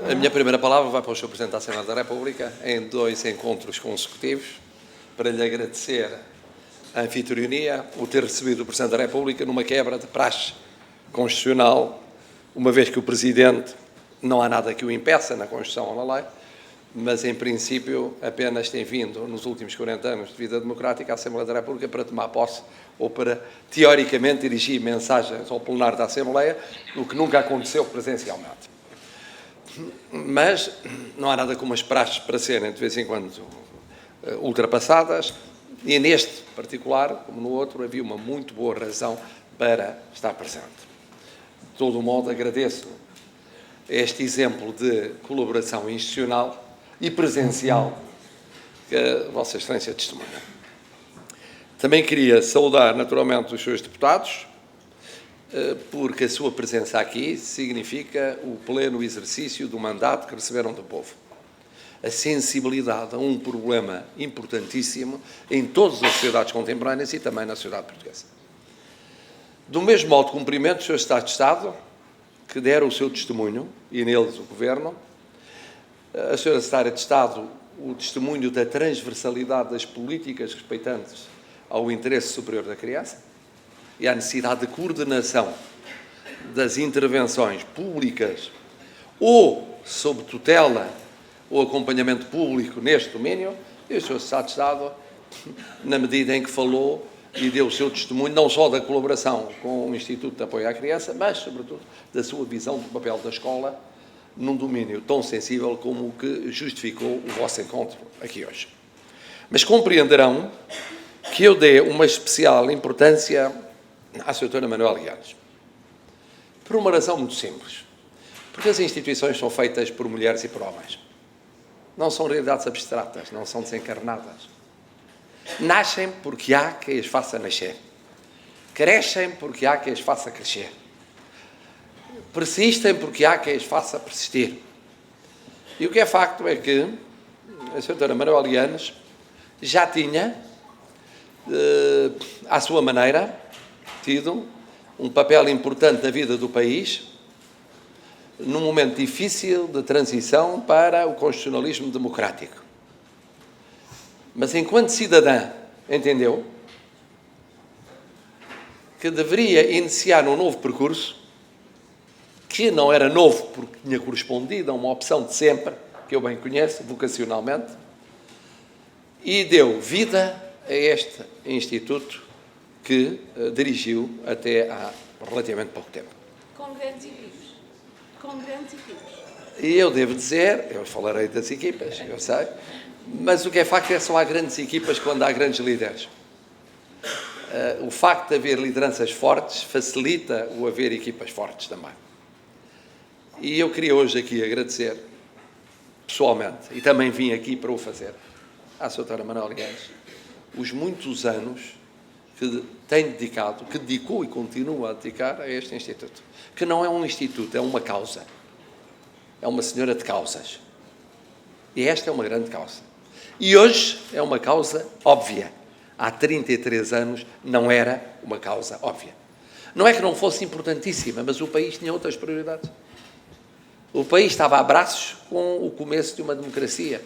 A minha primeira palavra vai para o Sr. Presidente da Assembleia da República em 2 encontros consecutivos para lhe agradecer a anfitrionia, o ter recebido o Presidente da República numa quebra de praxe constitucional, uma vez que o Presidente, não há nada que o impeça na Constituição ou na lei, mas em princípio apenas tem vindo nos últimos 40 anos de vida democrática à Assembleia da República para tomar posse ou para, teoricamente, dirigir mensagens ao plenário da Assembleia, o que nunca aconteceu presencialmente. Mas não há nada como as praxes para serem, de vez em quando, ultrapassadas, e neste particular, como no outro, havia uma muito boa razão para estar presente. De todo o modo, agradeço este exemplo de colaboração institucional e presencial que a Vossa Excelência testemunha. Também queria saudar, naturalmente, os seus deputados, porque a sua presença aqui significa o pleno exercício do mandato que receberam do povo. A sensibilidade a um problema importantíssimo em todas as sociedades contemporâneas e também na sociedade portuguesa. Do mesmo modo, cumprimento os seus Secretários de Estado, que deram o seu testemunho, e neles o Governo, a Sra. Secretária de Estado, o testemunho da transversalidade das políticas respeitantes ao interesse superior da criança, e à necessidade de coordenação das intervenções públicas ou sob tutela ou acompanhamento público neste domínio, e o Sr. Secretário de Estado, na medida em que falou e deu o seu testemunho, não só da colaboração com o Instituto de Apoio à Criança, mas, sobretudo, da sua visão do papel da escola num domínio tão sensível como o que justificou o vosso encontro aqui hoje. Mas compreenderão que eu dê uma especial importância à Sra. Manuela Lianes, por uma razão muito simples. Porque as instituições são feitas por mulheres e por homens. Não são realidades abstratas, não são desencarnadas. Nascem porque há quem as faça nascer. Crescem porque há quem as faça crescer. Persistem porque há quem as faça persistir. E o que é facto é que a Sra. Manuela Lianes já tinha, à sua maneira, tido um papel importante na vida do país, num momento difícil de transição para o constitucionalismo democrático. Mas, enquanto cidadã, entendeu que deveria iniciar um novo percurso, que não era novo porque tinha correspondido a uma opção de sempre, que eu bem conheço, vocacionalmente, e deu vida a este instituto que dirigiu até há relativamente pouco tempo. Com grandes equipes. Com grandes equipes. E eu devo dizer, eu falarei das equipas, eu sei, mas o que é facto é que só há grandes equipas quando há grandes líderes. O facto de haver lideranças fortes facilita o haver equipas fortes também. E eu queria hoje aqui agradecer, pessoalmente, e também vim aqui para o fazer, à Sra. Manuela Lianes, os muitos anos que tem dedicado, que dedicou e continua a dedicar a este Instituto. Que não é um instituto, é uma causa. É uma senhora de causas. E esta é uma grande causa. E hoje é uma causa óbvia. Há 33 anos não era uma causa óbvia. Não é que não fosse importantíssima, mas o país tinha outras prioridades. O país estava a braços com o começo de uma democracia.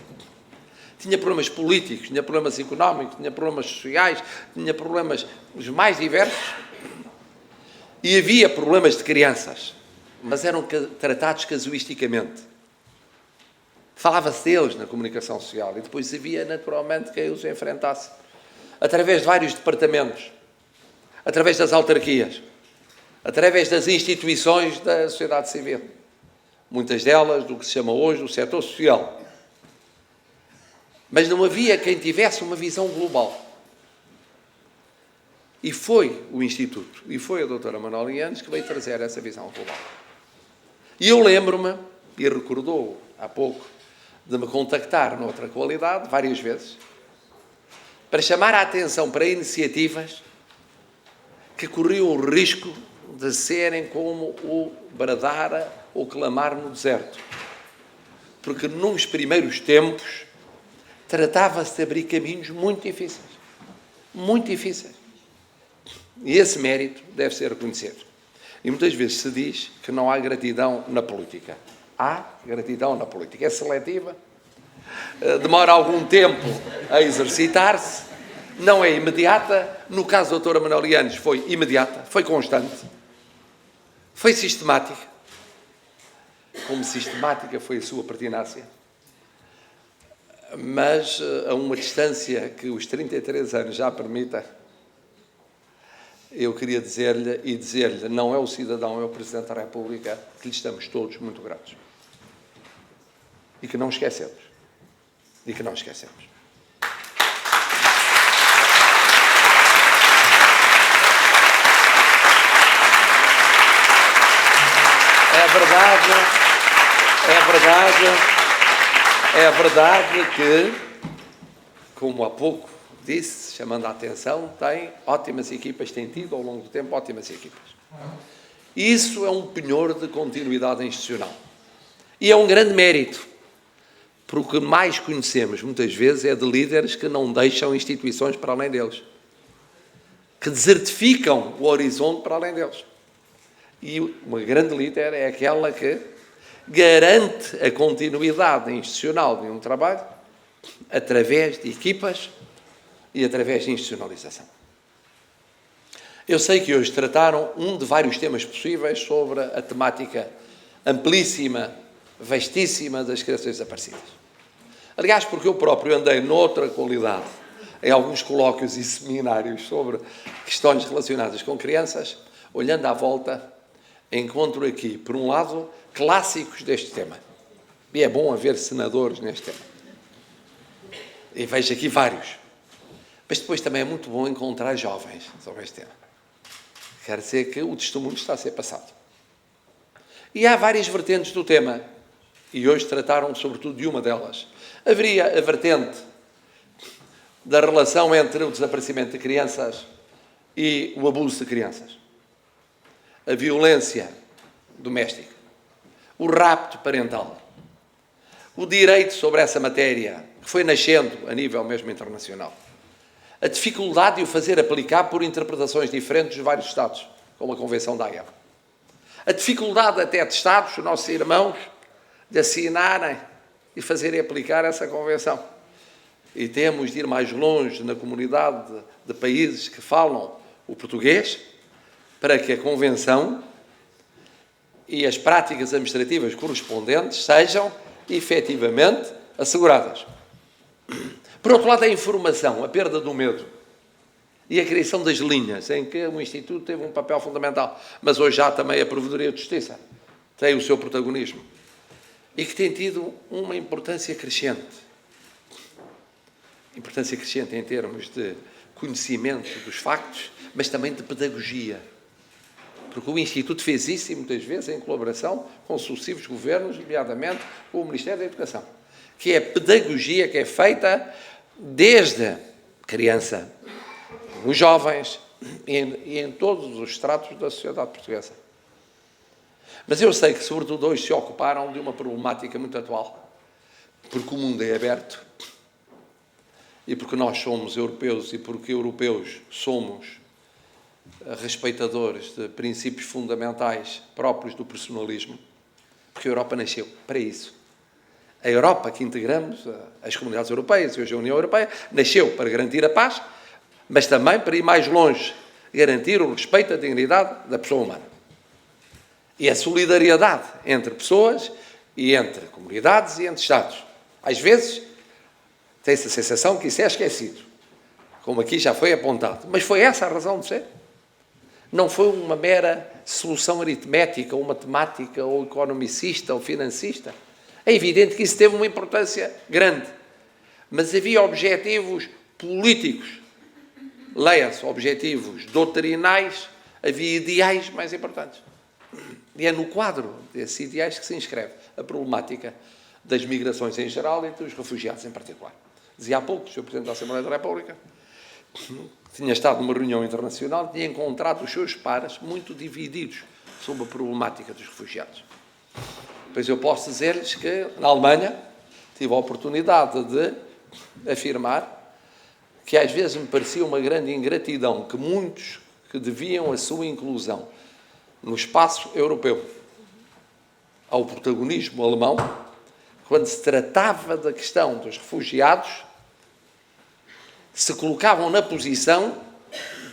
Tinha problemas políticos, tinha problemas económicos, tinha problemas sociais, tinha problemas os mais diversos. E havia problemas de crianças, mas eram tratados casuisticamente. Falava-se deles na comunicação social e depois havia, naturalmente, quem os enfrentasse. Através de vários departamentos, através das autarquias, através das instituições da sociedade civil. Muitas delas do que se chama hoje o setor social. Mas não havia quem tivesse uma visão global. E foi o Instituto, e foi a doutora Manuela Lianes que veio trazer essa visão global. E eu lembro-me, e recordou há pouco, de me contactar noutra qualidade, várias vezes, para chamar a atenção para iniciativas que corriam o risco de serem como o bradar ou clamar no deserto. Porque nos primeiros tempos tratava-se de abrir caminhos muito difíceis. Muito difíceis. E esse mérito deve ser reconhecido. E muitas vezes se diz que não há gratidão na política. Há gratidão na política. É seletiva, demora algum tempo a exercitar-se, não é imediata. No caso da doutora Manuela Lianes foi imediata, foi constante, foi sistemática. Como sistemática foi a sua pertinácia. Mas a uma distância que os 33 anos já permita, eu queria dizer-lhe, não é o cidadão, é o Presidente da República, que lhe estamos todos muito gratos. E que não esquecemos. E que não esquecemos. É verdade que, como há pouco disse, chamando a atenção, tem ótimas equipas, tem tido ao longo do tempo ótimas equipas. Isso é um penhor de continuidade institucional. E é um grande mérito, porque o que mais conhecemos, muitas vezes, é de líderes que não deixam instituições para além deles, que desertificam o horizonte para além deles. E uma grande líder é aquela que garante a continuidade institucional de um trabalho através de equipas e através de institucionalização. Eu sei que hoje trataram um de vários temas possíveis sobre a temática amplíssima, vastíssima das crianças desaparecidas. Aliás, porque eu próprio andei noutra qualidade em alguns colóquios e seminários sobre questões relacionadas com crianças, olhando à volta, encontro aqui, por um lado, clássicos deste tema. E é bom haver senadores neste tema. E vejo aqui vários. Mas depois também é muito bom encontrar jovens sobre este tema. Quer dizer que o testemunho está a ser passado. E há várias vertentes do tema. E hoje trataram sobretudo de uma delas. Haveria a vertente da relação entre o desaparecimento de crianças e o abuso de crianças. A violência doméstica. O rapto parental. O direito sobre essa matéria, que foi nascendo a nível mesmo internacional. A dificuldade de o fazer aplicar por interpretações diferentes dos vários Estados, como a Convenção da Haia. A dificuldade até de Estados, os nossos irmãos, de assinarem e fazerem aplicar essa Convenção. E temos de ir mais longe na comunidade de países que falam o português, para que a Convenção e as práticas administrativas correspondentes sejam efetivamente asseguradas. Por outro lado, a informação, a perda do medo e a criação das linhas, em que o Instituto teve um papel fundamental, mas hoje já também a Provedoria de Justiça tem o seu protagonismo e que tem tido uma importância crescente. Importância crescente em termos de conhecimento dos factos, mas também de pedagogia. Porque o Instituto fez isso, e muitas vezes, em colaboração com sucessivos governos, nomeadamente com o Ministério da Educação, que é a pedagogia que é feita desde criança, os jovens e em todos os estratos da sociedade portuguesa. Mas eu sei que, sobretudo, hoje se ocuparam de uma problemática muito atual, porque o mundo é aberto e porque nós somos europeus e porque europeus somos respeitadores de princípios fundamentais próprios do personalismo, porque a Europa nasceu para isso. A Europa que integramos, as comunidades europeias e hoje a União Europeia, nasceu para garantir a paz, mas também para ir mais longe, garantir o respeito à dignidade da pessoa humana. E a solidariedade entre pessoas e entre comunidades e entre Estados. Às vezes, tem-se a sensação que isso é esquecido, como aqui já foi apontado. Mas foi essa a razão de ser. Não foi uma mera solução aritmética, ou matemática, ou economicista, ou financista. É evidente que isso teve uma importância grande. Mas havia objetivos políticos, leia-se, objetivos doutrinais, havia ideais mais importantes. E é no quadro desses ideais que se inscreve a problemática das migrações em geral e dos refugiados em particular. Dizia há pouco, o Sr. Presidente da Assembleia da República, tinha estado numa reunião internacional e tinha encontrado os seus pares muito divididos sobre a problemática dos refugiados. Pois eu posso dizer-lhes que, na Alemanha, tive a oportunidade de afirmar que às vezes me parecia uma grande ingratidão que muitos que deviam a sua inclusão no espaço europeu ao protagonismo alemão, quando se tratava da questão dos refugiados, se colocavam na posição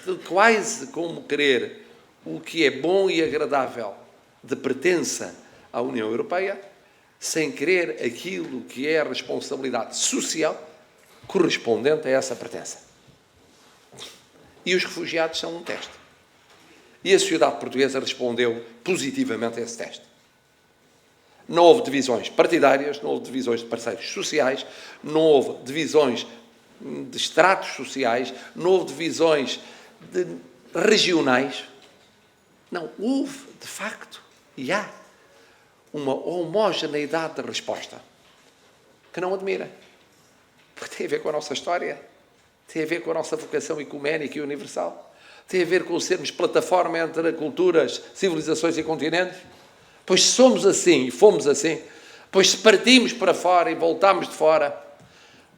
de quase como querer o que é bom e agradável de pertença à União Europeia, sem querer aquilo que é a responsabilidade social correspondente a essa pertença. E os refugiados são um teste. E a sociedade portuguesa respondeu positivamente a esse teste. Não houve divisões partidárias, não houve divisões de parceiros sociais, não houve divisões de estratos sociais, não houve divisões regionais. Não, houve, de facto, e há uma homogeneidade de resposta que não admira. Porque tem a ver com a nossa história, tem a ver com a nossa vocação ecuménica e universal, tem a ver com sermos plataforma entre culturas, civilizações e continentes. Pois se somos assim e fomos assim, pois se partimos para fora e voltamos de fora,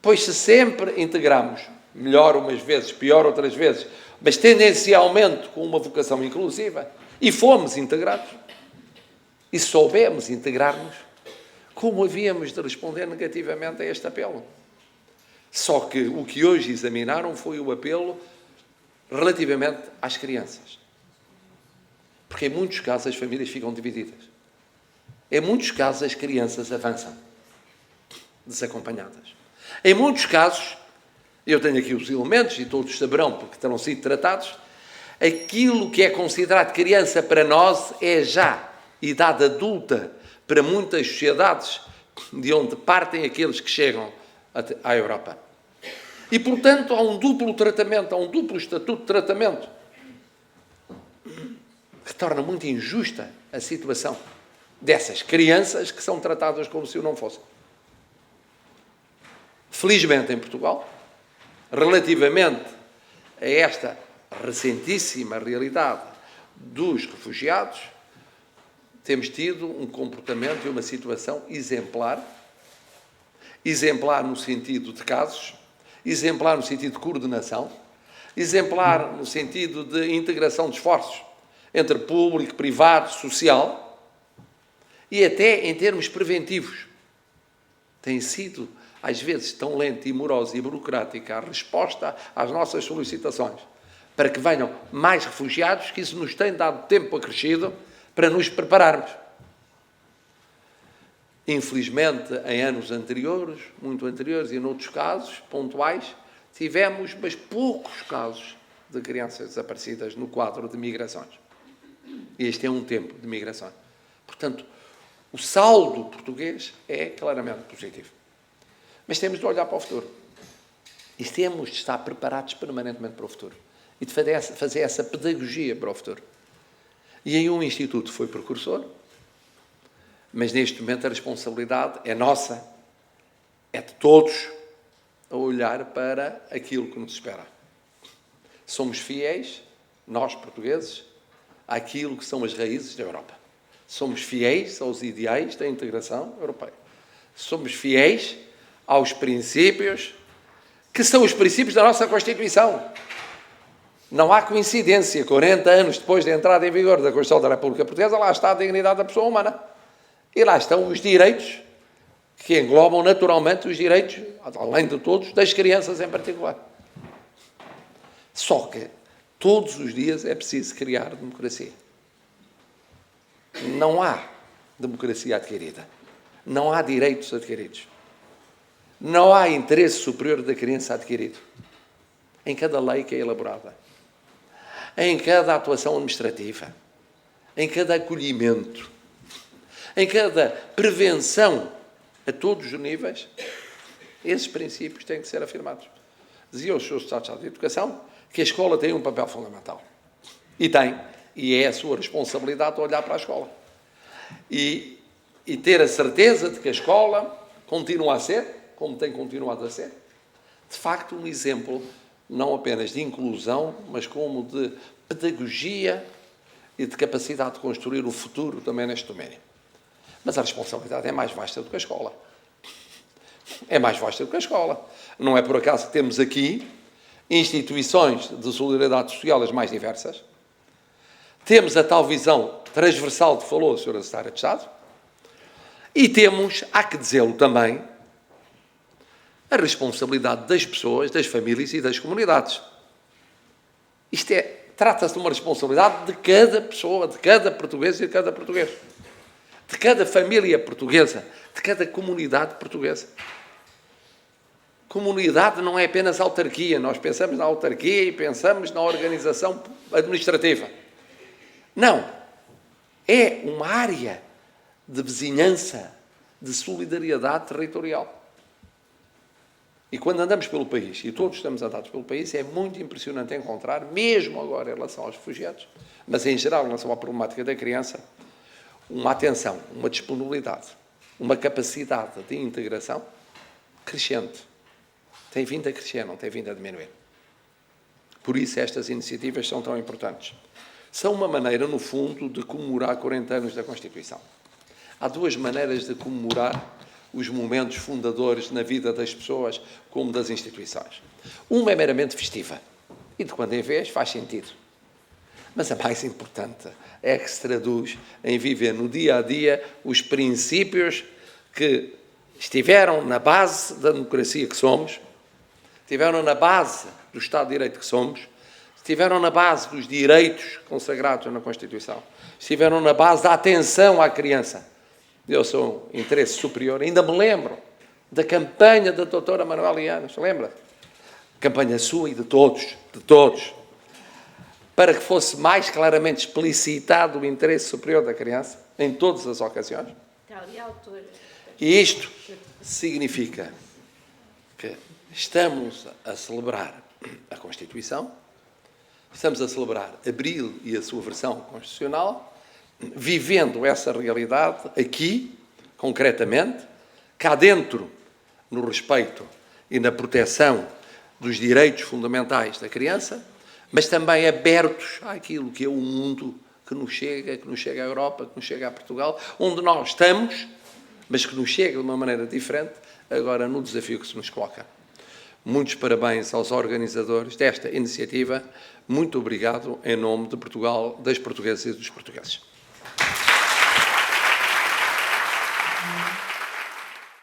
pois se sempre integramos, melhor umas vezes, pior outras vezes, mas tendencialmente com uma vocação inclusiva, e fomos integrados, e soubemos integrar-nos, como havíamos de responder negativamente a este apelo? Só que o que hoje examinaram foi o apelo relativamente às crianças. Porque em muitos casos as famílias ficam divididas. Em muitos casos as crianças avançam, desacompanhadas. Em muitos casos, eu tenho aqui os elementos, e todos saberão porque terão sido tratados, aquilo que é considerado criança para nós é já idade adulta para muitas sociedades de onde partem aqueles que chegam à Europa. E, portanto, há um duplo tratamento, há um duplo estatuto de tratamento que torna muito injusta a situação dessas crianças que são tratadas como se o não fossem. Felizmente, em Portugal, relativamente a esta recentíssima realidade dos refugiados, temos tido um comportamento e uma situação exemplar no sentido de casos, exemplar no sentido de coordenação, exemplar no sentido de integração de esforços entre público, privado, social, e até em termos preventivos. Tem sido, às vezes, tão lenta e morosa e burocrática a resposta às nossas solicitações para que venham mais refugiados, que isso nos tem dado tempo acrescido para nos prepararmos. Infelizmente, em anos anteriores, muito anteriores e noutros casos pontuais, tivemos, mas poucos casos de crianças desaparecidas no quadro de migrações. Este é um tempo de migração. Portanto, o saldo português é claramente positivo. Mas temos de olhar para o futuro. E temos de estar preparados permanentemente para o futuro. E de fazer essa pedagogia para o futuro. E aí um instituto foi precursor, mas neste momento a responsabilidade é nossa, é de todos, a olhar para aquilo que nos espera. Somos fiéis, nós portugueses, àquilo que são as raízes da Europa. Somos fiéis aos ideais da integração europeia. Somos fiéis aos princípios que são os princípios da nossa Constituição. Não há coincidência, 40 anos depois da entrada em vigor da Constituição da República Portuguesa, lá está a dignidade da pessoa humana. E lá estão os direitos que englobam naturalmente os direitos, além de todos, das crianças em particular. Só que todos os dias é preciso criar democracia. Não há democracia adquirida. Não há direitos adquiridos. Não há interesse superior da criança adquirido. Em cada lei que é elaborada. Em cada atuação administrativa. Em cada acolhimento. Em cada prevenção a todos os níveis. Esses princípios têm que ser afirmados. Dizia o Sr. Estado de Educação que a escola tem um papel fundamental. E tem. E é a sua responsabilidade olhar para a escola. E ter a certeza de que a escola continua a ser, como tem continuado a ser, de facto um exemplo não apenas de inclusão, mas como de pedagogia e de capacidade de construir o futuro também neste domínio. Mas a responsabilidade é mais vasta do que a escola. É mais vasta do que a escola. Não é por acaso que temos aqui instituições de solidariedade social as mais diversas. Temos a tal visão transversal que falou a Sra. Secretária de Estado, E temos, há que dizê-lo também, a responsabilidade das pessoas, das famílias e das comunidades. Trata-se de uma responsabilidade de cada pessoa, de cada português e de cada português. De cada família portuguesa, de cada comunidade portuguesa. Comunidade não é apenas autarquia. Nós pensamos na autarquia e pensamos na organização administrativa. Não. É uma área de vizinhança, de solidariedade territorial. E quando andamos pelo país, e todos estamos andados pelo país, é muito impressionante encontrar, mesmo agora em relação aos refugiados, mas em geral em relação à problemática da criança, uma atenção, uma disponibilidade, uma capacidade de integração crescente. Tem vindo a crescer, não tem vindo a diminuir. Por isso estas iniciativas são tão importantes. São uma maneira, no fundo, de comemorar 40 anos da Constituição. Há duas maneiras de comemorar os momentos fundadores na vida das pessoas como das instituições. Uma é meramente festiva e de quando em vez faz sentido. Mas a mais importante é que se traduz em viver no dia a dia os princípios que estiveram na base da democracia que somos, estiveram na base do Estado de Direito que somos, estiveram na base dos direitos consagrados na Constituição, estiveram na base da atenção à criança. Eu sou um interesse superior. Ainda me lembro da campanha da doutora Manuela Lianas, lembra? Campanha sua e de todos, para que fosse mais claramente explicitado o interesse superior da criança, em todas as ocasiões. E isto significa que estamos a celebrar a Constituição, estamos a celebrar Abril e a sua versão constitucional, vivendo essa realidade aqui, concretamente, cá dentro, no respeito e na proteção dos direitos fundamentais da criança, mas também abertos àquilo que é o mundo que nos chega à Europa, que nos chega a Portugal, onde nós estamos, mas que nos chega de uma maneira diferente, agora no desafio que se nos coloca. Muitos parabéns aos organizadores desta iniciativa. Muito obrigado em nome de Portugal, das portuguesas e dos portugueses.